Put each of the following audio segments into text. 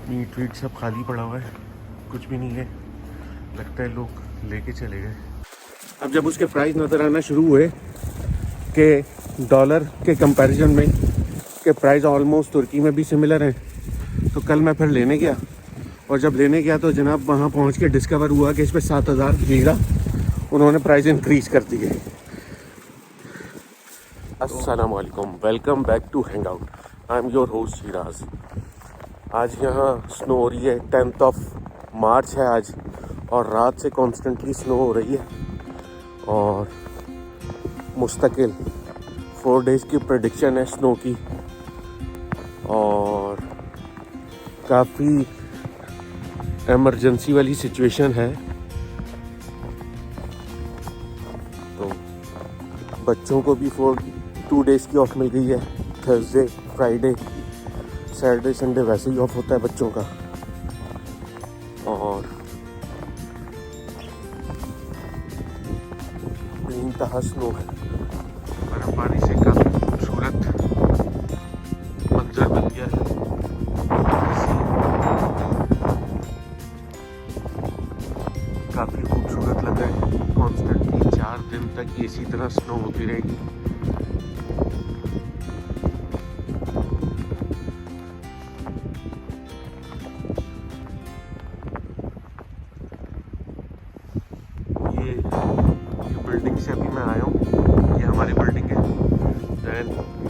Meet wheat सब खाली पड़ा हुआ है, कुछ भी नहीं है। लगता है लोग लेके चले गए। अब जब उसके प्राइस नज़र आना शुरू हुए कि डॉलर के कंपैरिजन में के प्राइस ऑलमोस्ट तुर्की में भी सिमिलर हैं, तो कल मैं फिर लेने गया। और जब लेने गया तो जनाब वहाँ पहुँच के डिस्कवर हुआ कि इस पर 7,000 लीरा उन्होंने प्राइस इंक्रीज़ कर दिए। अस्सलाम वालेकुम, welcome back to hang out. I am your host Shiraz. आज यहाँ स्नो हो रही है, 10 मार्च है आज, और रात से कॉन्स्टेंटली स्नो हो रही है और मुस्तकिल 4 डेज़ की प्रेडिक्शन है स्नो की। और काफ़ी एमरजेंसी वाली सिचुएशन है, तो बच्चों को भी 2 डेज़ की ऑफ मिल गई है। थर्सडे, फ्राइडे, सैटरडे, संडे वैसे ही ऑफ होता है बच्चों का। और बेइंतहा स्नो है, बर्फबारी से काफ़ी खूबसूरत मंजर बन गया है। काफ़ी खूबसूरत लग रहा है। कॉन्स्टेंटली 4 दिन तक ये इसी तरह स्नो होती रहेगी। ये बिल्डिंग से अभी मैं आया हूँ, ये हमारी बिल्डिंग है। दैन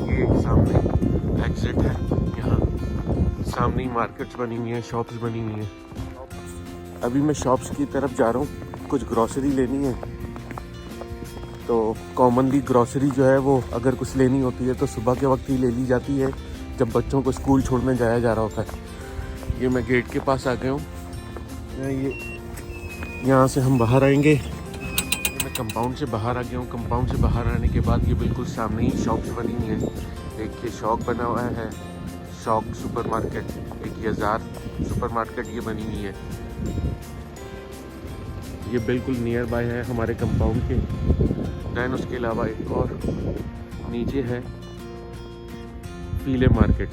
ये सामने एग्जिट है, यहाँ सामने ही मार्केट्स बनी हुई हैं, शॉप्स बनी हुई हैं। अभी मैं शॉप्स की तरफ जा रहा हूँ, कुछ ग्रॉसरी लेनी है। तो कॉमनली ग्रॉसरी जो है वो अगर कुछ लेनी होती है तो सुबह के वक्त ही ले ली जाती है, जब बच्चों को स्कूल छोड़ने जाया जा रहा होता है। ये मैं गेट के पास आ गया हूँ। ये यहाँ से हम बाहर आएंगे। मैं कंपाउंड से बाहर आ गया हूँ। कंपाउंड से बाहर आने के बाद ये बिल्कुल सामने ही शॉप्स बनी हुई हैं। एक ये शॉप बना हुआ है, शॉप सुपर मार्केट। एक ये जार सुपर मार्केट ये बनी हुई है। ये बिल्कुल नियर बाय है हमारे कंपाउंड के। दैन उसके अलावा एक और नीचे है फीले मार्केट।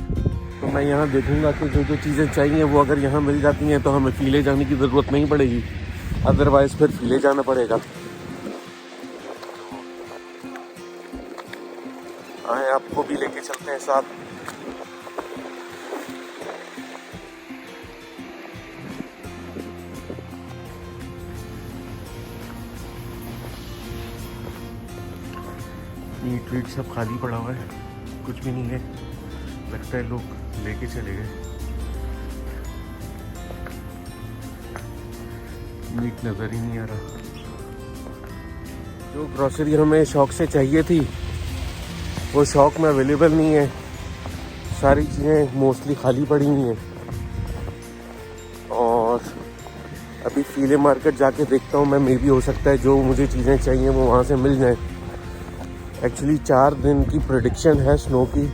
तो मैं यहाँ देखूँगा कि जो जो चीज़ें चाहिए वो अगर यहाँ मिल जाती हैं तो हमें फीले जाने की ज़रूरत नहीं पड़ेगी, अदरवाइज़ फिर फीले जाना पड़ेगा। आए आपको भी लेके चलते हैं साथ। मीट वीट सब खाली पड़ा हुआ है, कुछ भी नहीं है। लगता है लोग लेके चले गए। मीट नज़र ही नहीं आ रहा। जो ग्रॉसरी हमें शौक से चाहिए थी वो शौक में अवेलेबल नहीं है। सारी चीज़ें मोस्टली खाली पड़ी हुई हैं। और अभी फीले मार्केट जाके देखता हूँ मैं, मे भी हो सकता है जो मुझे चीज़ें चाहिए वो वहाँ से मिल जाएं। एक्चुअली 4 दिन की प्रेडिक्शन है स्नो की,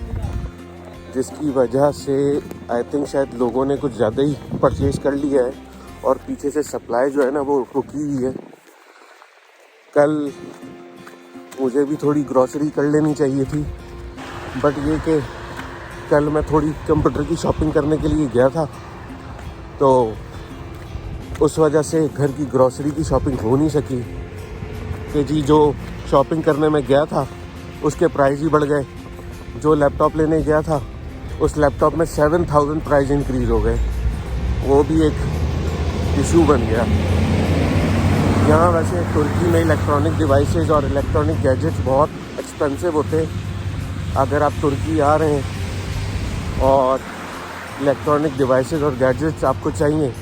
जिसकी वजह से आई थिंक शायद लोगों ने कुछ ज़्यादा ही परचेज़ कर लिया है और पीछे से सप्लाई जो है ना वो रुकी हुई है। कल मुझे भी थोड़ी ग्रॉसरी कर लेनी चाहिए थी, बट ये कि कल मैं थोड़ी कंप्यूटर की शॉपिंग करने के लिए गया था, तो उस वजह से घर की ग्रॉसरी की शॉपिंग हो नहीं सकी। कि जी जो शॉपिंग करने में गया था उसके प्राइस ही बढ़ गए। जो लैपटॉप लेने गया था उस लैपटॉप में 7,000 प्राइस इंक्रीज़ हो गए। वो भी एक इशू बन गया। यहाँ वैसे तुर्की में इलेक्ट्रॉनिक डिवाइसेस और इलेक्ट्रॉनिक गैजेट्स बहुत एक्सपेंसिव होते हैं। अगर आप तुर्की आ रहे हैं और इलेक्ट्रॉनिक डिवाइसेस और गैजेट्स आपको चाहिए,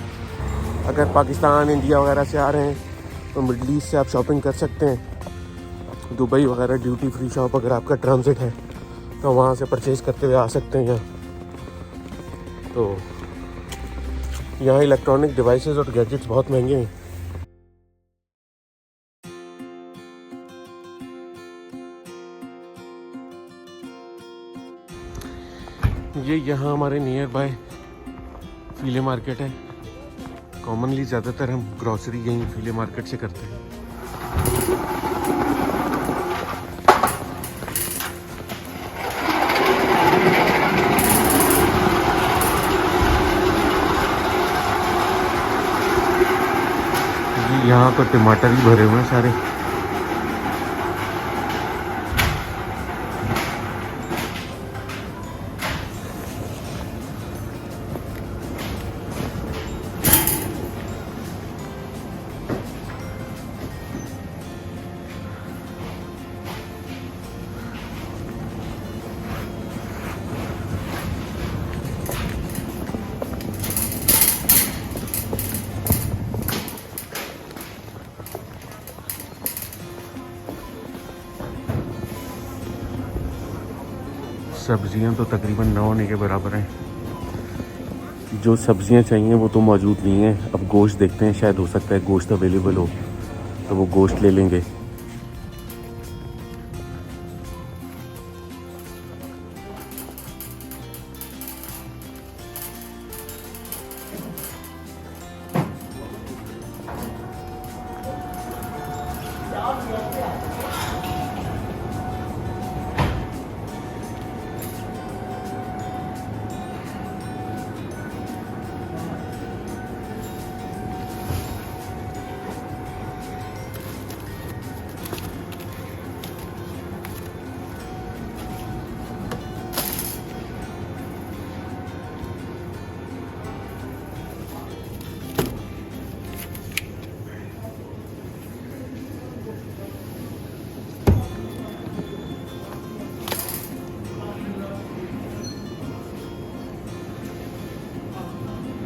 अगर पाकिस्तान, इंडिया वगैरह से आ रहे हैं तो मिडल ईस्ट से आप शॉपिंग कर सकते हैं। दुबई वगैरह ड्यूटी फ्री शॉप अगर आपका ट्रांजिट है तो वहाँ से परचेज़ करते हुए आ सकते हैं यहाँ। तो यहाँ इलेक्ट्रॉनिक डिवाइसेस और गैजेट्स बहुत महंगे हैं। ये यहाँ हमारे नियर बाय फीले मार्केट है। कॉमनली ज़्यादातर हम ग्रॉसरी यहीं फीले मार्केट से करते हैं। यहाँ तो टमाटर ही भरे हुए हैं सारे। सब्जियां तो तकरीबन न होने के बराबर हैं। जो सब्जियां चाहिए वो तो मौजूद नहीं है। अब गोश्त देखते हैं, शायद हो सकता है गोश्त अवेलेबल हो तो वो गोश्त ले लेंगे।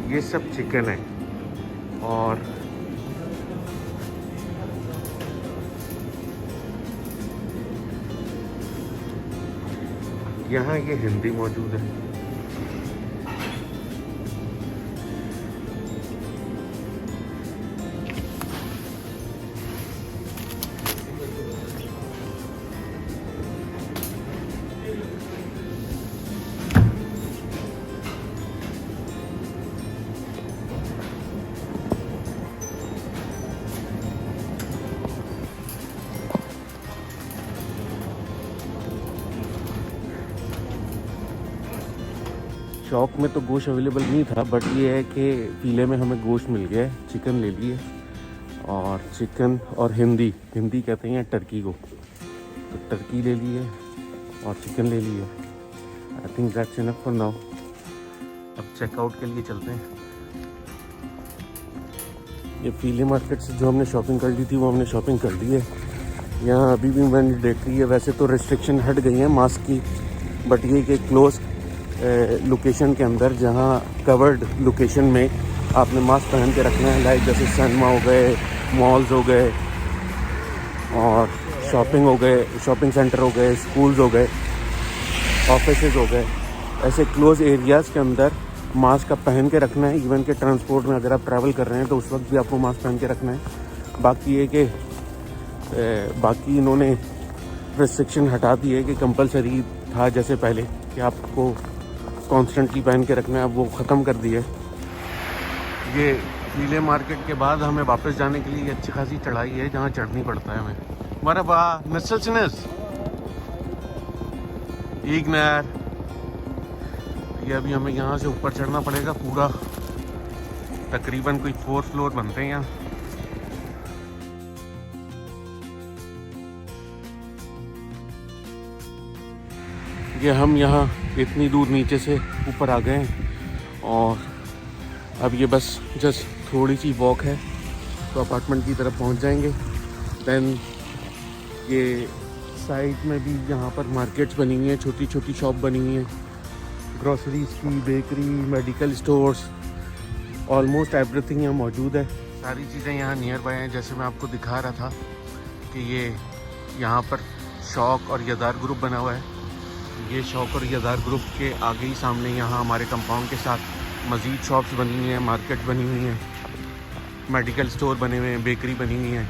ये सब चिकन है और यहाँ ये हिंदी मौजूद है। शॉप में तो गोश्त अवेलेबल नहीं था, बट ये है कि पीले में हमें गोश्त मिल गया है। चिकन ले लिए और चिकन और हिंदी कहते हैं टर्की को, तो टर्की ले लिए और चिकन ले लिए। I think that's enough for now. अब चेकआउट के लिए चलते हैं। ये पीले मार्केट से जो हमने शॉपिंग कर ली थी वो हमने शॉपिंग कर ली है। यहाँ अभी भी मैंने देख रही है, वैसे तो रिस्ट्रिक्शन हट गई है मास्क की, बट ये कि क्लोज लोकेशन के अंदर, जहाँ कवर्ड लोकेशन में आपने मास्क पहन के रखना है। लाइक जैसे सिनेमा हो गए, मॉल्स हो गए और शॉपिंग हो गए, शॉपिंग सेंटर हो गए, स्कूल्स हो गए, ऑफिसेज हो गए। ऐसे क्लोज एरियाज़ के अंदर मास्क आप पहन के रखना है। इवन के ट्रांसपोर्ट में अगर आप ट्रैवल कर रहे हैं तो उस वक्त भी आपको मास्क पहन के रखना है। बाकी ये कि बाकी इन्होंने रिस्ट्रिक्शन हटा दी है कि कंपलसरी था जैसे पहले कि आपको कॉन्स्टेंटली पहन के रखना है, अब वो ख़त्म कर दिया है। ये पीले मार्केट के बाद हमें वापस जाने के लिए अच्छी खासी चढ़ाई है जहाँ चढ़नी पड़ता है हमें। मरहबा नस्लसनस इग्नर। ये अभी हमें यहाँ से ऊपर चढ़ना पड़ेगा पूरा, तकरीबन कोई 4 फ्लोर बनते हैं यहाँ। ये हम यहाँ इतनी दूर नीचे से ऊपर आ गए हैं और अब ये बस जस्ट थोड़ी सी वॉक है तो अपार्टमेंट की तरफ पहुँच जाएंगे। देन ये साइड में भी यहाँ पर मार्केट्स बनी हुई हैं, छोटी छोटी शॉप बनी हुई हैं, ग्रॉसरीज की, bakery, medical stores, almost everything यहाँ मौजूद है। सारी चीज़ें यहाँ नियर बाय हैं। जैसे मैं आपको दिखा रहा था कि ये यहाँ पर शौक और यदार ग्रुप बना हुआ है। ये शौक और यदार ग्रुप के आगे ही सामने यहाँ हमारे कंपाउंड के साथ मज़ीद शॉप्स बनी हुई हैं, मार्केट बनी हुई हैं, मेडिकल स्टोर बने हुए हैं, बेकरी बनी हुई हैं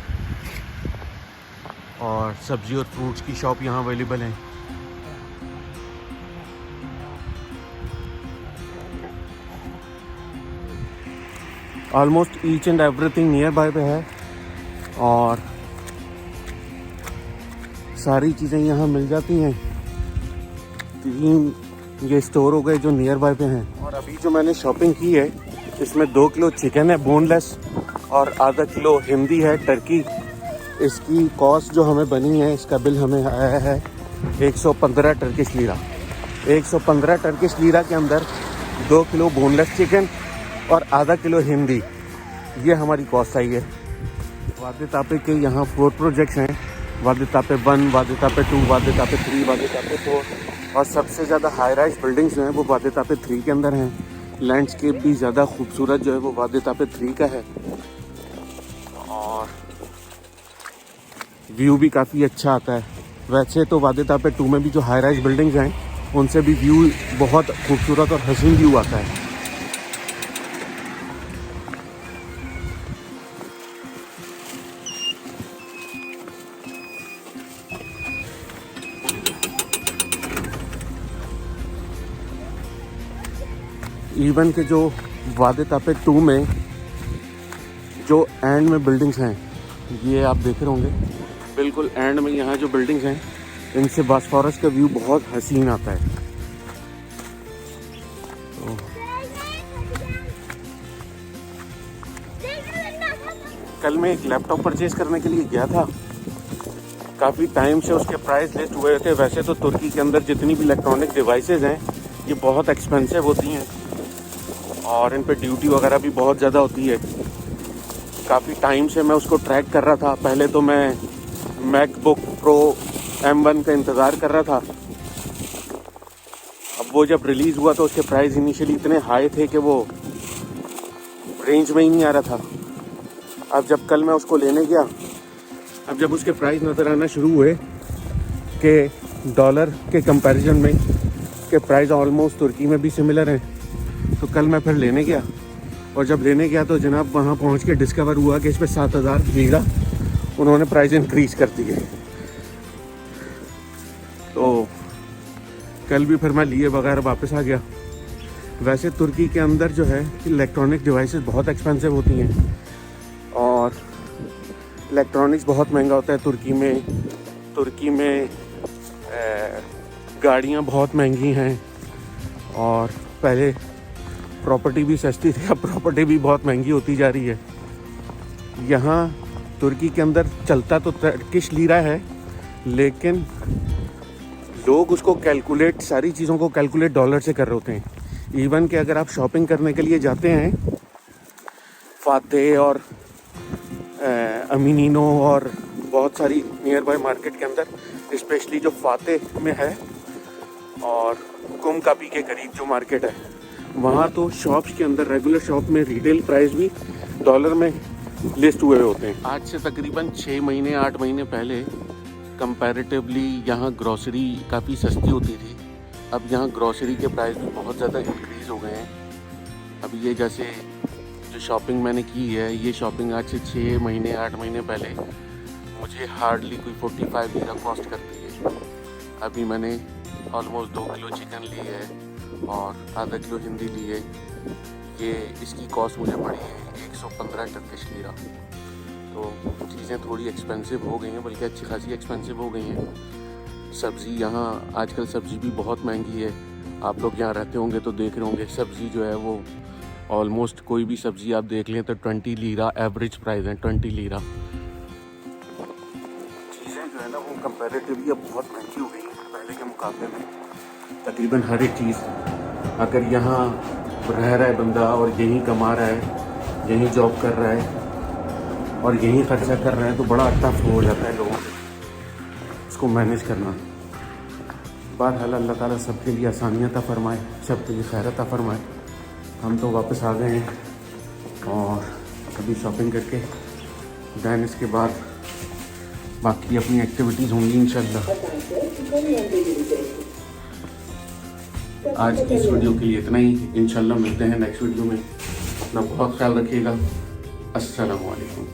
और सब्ज़ी और फ्रूट्स की शॉप यहाँ अवेलेबल हैं। Almost each and everything near by पे है और सारी चीज़ें यहाँ मिल जाती हैं। 3 ये स्टोर हो गए जो नियर बाय पे हैं। और अभी जो मैंने शॉपिंग की है इसमें 2 किलो चिकन है बोनलेस और आधा किलो हिंदी है टर्की। इसकी कॉस्ट जो हमें बनी है, इसका बिल हमें आया है 115 टर्किश लीरा। 115 टर्किश लीरा के अंदर 2 किलो बोनलेस चिकन और आधा किलो हिंदी, ये हमारी कॉस्ट आई है। वादे तापे के यहाँ 4 प्रोजेक्ट्स हैं, वादे तापे 1, वादे तापे 2, वादे तापे 3, वादे तापे 4, और सबसे ज़्यादा हाई राइज बिल्डिंग्स जो हैं वो वादे तापे 3 के अंदर हैं। लैंडस्केप भी ज़्यादा खूबसूरत जो है वो वादे तापे 3 का है, और व्यू भी काफ़ी अच्छा आता है। वैसे तो वादे तापे 2 में भी जो हाई राइज बिल्डिंग्स हैं उनसे भी व्यू बहुत खूबसूरत और हसीन व्यू आता है। इवन के जो वादे तापे 2 में जो एंड में बिल्डिंग्स हैं, ये आप देख रहे होंगे बिल्कुल एंड में यहाँ जो बिल्डिंग्स हैं, इनसे बॉस्फोरस का व्यू बहुत हसीन आता है। तो कल मैं एक लैपटॉप परचेज करने के लिए गया था, काफ़ी टाइम से उसके प्राइस लिस्ट हुए थे। वैसे तो तुर्की के अंदर जितनी भी इलेक्ट्रॉनिक डिवाइसेस हैं ये बहुत एक्सपेंसिव होती हैं और इन पे ड्यूटी वगैरह भी बहुत ज़्यादा होती है। काफ़ी टाइम से मैं उसको ट्रैक कर रहा था। पहले तो मैं मैकबुक प्रो M1 का इंतज़ार कर रहा था। अब वो जब रिलीज़ हुआ तो उसके प्राइस इनिशियली इतने हाई थे कि वो रेंज में ही नहीं आ रहा था। अब जब कल मैं उसको लेने गया, अब जब उसके प्राइस नज़र आना शुरू हुए कि डॉलर के कंपैरिजन में के प्राइस ऑलमोस्ट तुर्की में भी सिमिलर हैं, तो कल मैं फिर लेने गया। और जब लेने गया तो जनाब वहाँ पहुँच के डिस्कवर हुआ कि इस पर 7,000 लीरा उन्होंने प्राइस इंक्रीज़ कर दिए। तो कल भी फिर मैं लिए बगैर वापस आ गया। वैसे तुर्की के अंदर जो है इलेक्ट्रॉनिक डिवाइसेस बहुत एक्सपेंसिव होती हैं और इलेक्ट्रॉनिक्स बहुत महंगा होता है तुर्की में गाड़ियाँ बहुत महंगी हैं, और पहले प्रॉपर्टी भी सस्ती थी, अब प्रॉपर्टी भी बहुत महंगी होती जा रही है। यहाँ तुर्की के अंदर चलता तो टर्किश लीरा है, लेकिन लोग उसको कैलकुलेट, सारी चीज़ों को कैलकुलेट डॉलर से कर रहे होते हैं। इवन कि अगर आप शॉपिंग करने के लिए जाते हैं फाते और अमीनिनो और बहुत सारी नियर बाय मार्केट के अंदर, स्पेशली जो फाते में है और कुम कापी के करीब जो मार्केट है, वहाँ तो शॉप्स के अंदर रेगुलर शॉप में रिटेल प्राइस भी डॉलर में लिस्ट हुए होते हैं। आज से तकरीबन 6 महीने 8 महीने पहले कंपैरेटिवली यहाँ ग्रॉसरी काफ़ी सस्ती होती थी। अब यहाँ ग्रॉसरी के प्राइस भी बहुत ज़्यादा इंक्रीज़ हो गए हैं। अब ये जैसे जो शॉपिंग मैंने की है, ये शॉपिंग आज से 6 महीने 8 महीने पहले मुझे हार्डली कोई 45 लीरा कॉस्ट करती है। अभी मैंने ऑलमोस्ट 2 किलो चिकन ली है और आधा किलो हिंदी ली है। ये इसकी कॉस्ट मुझे पड़ी है 115 टर्किश लीरा। तो चीज़ें थोड़ी एक्सपेंसिव हो गई हैं, बल्कि अच्छी खासी एक्सपेंसिव हो गई हैं। सब्ज़ी यहाँ आजकल सब्ज़ी भी बहुत महंगी है। आप लोग यहाँ रहते होंगे तो देख रहे होंगे सब्ज़ी जो है वो ऑलमोस्ट कोई भी सब्ज़ी आप देख लें तो 20 लीरा एवरेज प्राइस है, 20 लीरा। चीज़ें जो है ना वो कंपैरेटिवली अब बहुत महंगी हो गई हैं पहले के मुकाबले में। तकरीबन हर एक चीज़, अगर यहाँ रह रहा है बंदा और यहीं कमा रहा है, यहीं जॉब कर रहा है और यहीं खर्चा कर रहा है, तो बड़ा टफ हो जाता है लोगों को उसको मैनेज करना। बहरहाल अल्लाह ताला सबके लिए आसानियाँ अता फरमाए, सबके लिए खैर अता फरमाए। हम तो वापस आ गए हैं और अभी शॉपिंग करके दैन इसके बाद बाकी अपनी एक्टिविटीज़ होंगी इंशाल्लाह। आज इस वीडियो के लिए इतना ही। इंशाल्लाह मिलते हैं नेक्स्ट वीडियो में। अपना बहुत ख्याल रखिएगा। अस्सलामु अलैकुम।